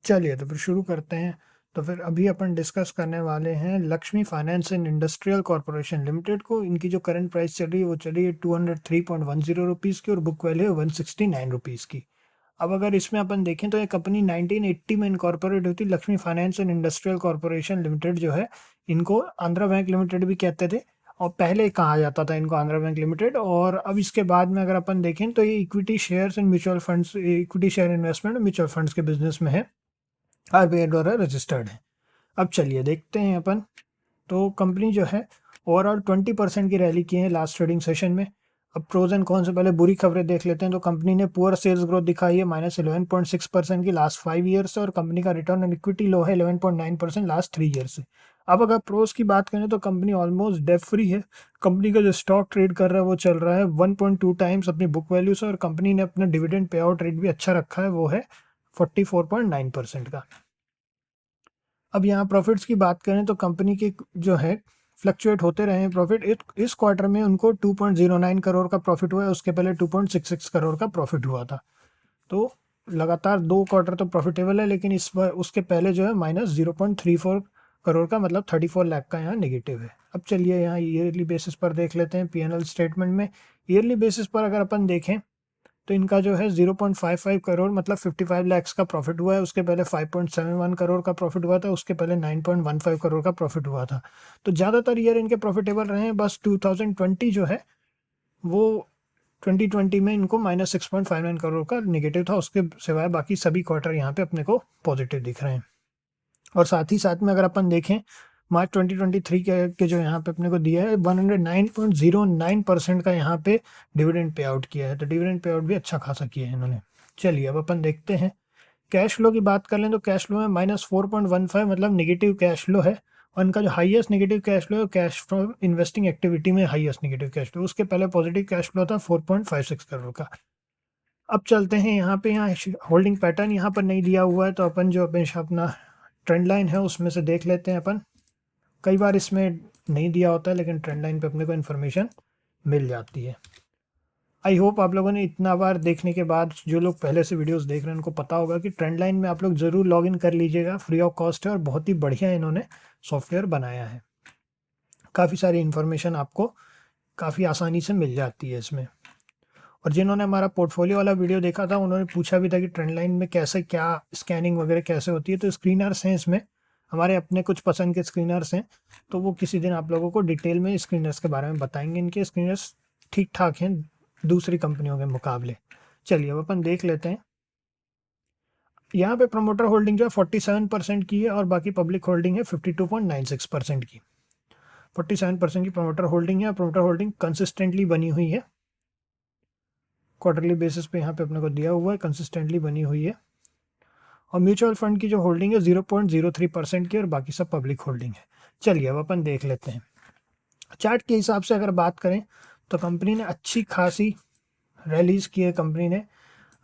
चलिए तो फिर शुरू करते हैं। तो फिर अभी अपन डिस्कस करने वाले हैं Lakshmi finance and industrial corporation limited को। इनकी जो करंट प्राइस चल रही है वो चल रही है 203.10 रुपीज़ की और बुक वैल्यू है 169 रुपीज़ की। अब अगर इसमें अपन देखें तो ये कंपनी 1980 में इनकॉर्पोरेट हुई थी। Lakshmi finance and industrial corporation limited जो है, इनको आंध्रा बैंक लिमिटेड भी कहते थे और पहले कहा जाता था इनको आंध्रा बैंक लिमिटेड। और अब इसके बाद में अगर अपन देखें तो ये equity shares and mutual funds, equity share investment और म्यूचुअल फंड्स के बिजनेस में है, आरबीआई द्वारा रजिस्टर्ड है। अब चलिए देखते हैं अपन। तो कंपनी जो है ओवरऑल 20% की रैली की है लास्ट ट्रेडिंग सेशन में। अब प्रोज एंड कौन से पहले बुरी खबरें देख लेते हैं। तो कंपनी ने पुअर सेल्स ग्रोथ दिखाई है -11.6% की लास्ट 5 ईयर से और कंपनी का रिटर्न ऑन इक्विटी लो है 11.9% लास्ट 3 ईयर से। अब अगर प्रोज की बात करें तो कंपनी ऑलमोस्ट डेट फ्री है। कंपनी का जो स्टॉक ट्रेड कर रहा है वो चल रहा है 1.2 टाइम्स अपनी बुक वैल्यू से और कंपनी ने अपना डिविडेंड पे आउट रेट भी अच्छा रखा है, वो है 44.9% का। अब यहाँ प्रॉफिट्स की बात करें तो कंपनी के जो है फ्लक्चुएट होते रहे हैं प्रॉफिट। इस क्वार्टर में उनको 2.09 करोड़ का प्रॉफिट हुआ है, उसके पहले 2.66 करोड़ का प्रॉफिट हुआ था। तो लगातार 2 क्वार्टर तो प्रॉफिटेबल है, लेकिन इस बार उसके पहले जो है -0.34 करोड़ का, मतलब 34 लाख का यहाँ नेगेटिव है। अब चलिए यहाँ ईयरली बेसिस पर देख लेते हैं पीएनएल स्टेटमेंट में। ईयरली बेसिस पर अगर अपन देखें तो इनका जो है 0.55 करोड़ मतलब 55 लैक्स का प्रॉफिट हुआ है। उसके पहले 5.71 करोड़ का प्रॉफिट हुआ था, उसके पहले 9.15 करोड़ का प्रॉफिट हुआ था। तो ज़्यादातर ईयर इनके प्रॉफिटेबल रहे हैं। बस 2020 जो है वो 2020 में इनको -6.59 करोड़ का नेगेटिव था। उसके सिवाय बाकी सभी क्वार्टर यहाँ पे अपने को पॉजिटिव दिख रहे हैं। और साथ ही साथ में अगर अपन देखें मार्च 2023 के जो यहाँ पे अपने को दिया है 109.09% का यहाँ पे डिविडेंड पे आउट किया है। तो डिविडेंड पे आउट भी अच्छा खासा किया है इन्होंने। चलिए अब अपन देखते हैं कैश फ्लो की बात कर लें तो कैश फ्लो में -4.15 मतलब नेगेटिव कैश फ्लो है। और इनका जो हाईएस्ट नेगेटिव कैश फ्लो है कैश फ्लो इन्वेस्टिंग एक्टिविटी में हाईएस्ट नेगेटिव कैश फ्लो, उसके पहले पॉजिटिव कैश फ्लो था 4.56 करोड़ का। अब चलते हैं यहाँ होल्डिंग पैटर्न यहाँ पर नहीं दिया हुआ है, तो अपन जो हमेशा अपना ट्रेंड लाइन है उसमें से देख लेते हैं अपन। कई बार इसमें नहीं दिया होता है लेकिन ट्रेंड लाइन पे अपने को इन्फॉर्मेशन मिल जाती है। आई होप आप लोगों ने इतना बार देखने के बाद, जो लोग पहले से वीडियोस देख रहे हैं उनको पता होगा कि ट्रेंड लाइन में आप लोग ज़रूर लॉगिन कर लीजिएगा, फ्री ऑफ कॉस्ट है और बहुत ही बढ़िया इन्होंने सॉफ्टवेयर बनाया है। काफ़ी सारी इन्फॉर्मेशन आपको काफ़ी आसानी से मिल जाती है इसमें। और जिन्होंने हमारा पोर्टफोलियो वाला वीडियो देखा था उन्होंने पूछा भी था कि ट्रेंड लाइन में कैसे क्या स्कैनिंग वगैरह कैसे होती है। तो स्क्रीनर्स हैं इसमें, हमारे अपने कुछ पसंद के स्क्रीनर्स हैं। तो वो किसी दिन आप लोगों को डिटेल में स्क्रीनर्स के बारे में बताएंगे। इनके स्क्रीनर्स ठीक ठाक हैं दूसरी कंपनियों के मुकाबले। चलिए अब अपन देख लेते हैं। यहाँ पे प्रमोटर होल्डिंग जो है 47% की है और बाकी पब्लिक होल्डिंग है 52.96% की। 47% की प्रमोटर होल्डिंग है और प्रमोटर होल्डिंग कंसिस्टेंटली बनी हुई है। क्वार्टरली बेसिस पे यहाँ पे अपने को दिया हुआ है, कंसिस्टेंटली बनी हुई है। और म्यूचुअल फंड की जो होल्डिंग है 0.03% की और बाकी सब पब्लिक होल्डिंग है। चलिए अब अपन देख लेते हैं चार्ट के हिसाब से। अगर बात करें तो कंपनी ने अच्छी खासी रैलीज की है कंपनी ने।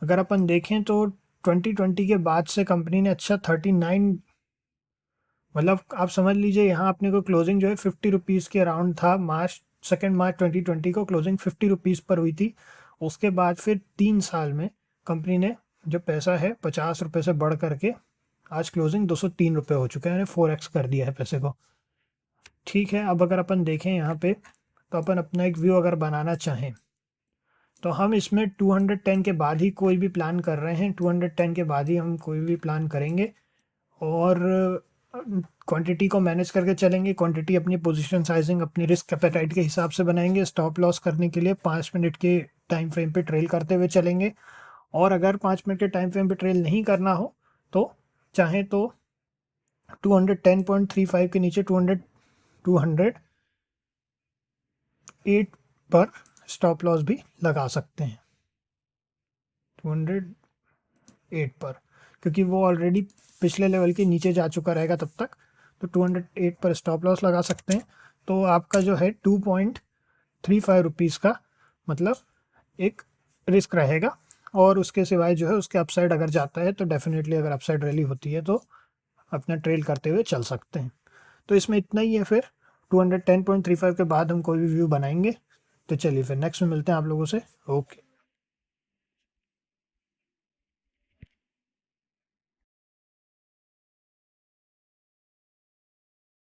अगर अपन देखें तो 2020 के बाद से कंपनी ने अच्छा 39, मतलब आप समझ लीजिए यहाँ अपने को क्लोजिंग जो है 50 रुपीज़ के अराउंड था। मार्च 2020 को क्लोजिंग 50 रुपीज़ पर हुई थी। उसके बाद फिर 3 साल में कंपनी ने जो पैसा है 50 रुपये से बढ़ करके आज क्लोजिंग 203 रुपये हो चुका है, यानी 4x कर दिया है पैसे को। ठीक है, अब अगर अपन देखें यहाँ पे तो अपन अपना एक व्यू अगर बनाना चाहें तो हम इसमें 210 के बाद ही कोई भी प्लान कर रहे हैं। 210 के बाद ही हम कोई भी प्लान करेंगे और क्वांटिटी को मैनेज करके चलेंगे। क्वांटिटी अपनी पोजीशन साइजिंग अपनी रिस्क एपेटाइट के हिसाब से बनाएंगे। स्टॉप लॉस करने के लिए 5 मिनट के टाइम फ्रेम पे ट्रेल करते हुए चलेंगे। और अगर 5 मिनट के टाइम फ्रेम पे ट्रेल नहीं करना हो तो चाहे तो 210.35 के नीचे 208 पर स्टॉप लॉस भी लगा सकते हैं। 208 पर, क्योंकि वो ऑलरेडी पिछले लेवल के नीचे जा चुका रहेगा तब तक। तो 208 पर स्टॉप लॉस लगा सकते हैं। तो आपका जो है 2.35 रुपीज़ का मतलब एक रिस्क रहेगा। और उसके सिवाय जो है उसके अपसाइड अगर जाता है तो डेफिनेटली अगर अपसाइड रैली होती है तो अपना ट्रेल करते हुए चल सकते हैं। तो इसमें इतना ही है। फिर 210.35 के बाद हम कोई भी व्यू बनाएंगे। तो चलिए फिर नेक्स्ट में मिलते हैं आप लोगों से। ओके।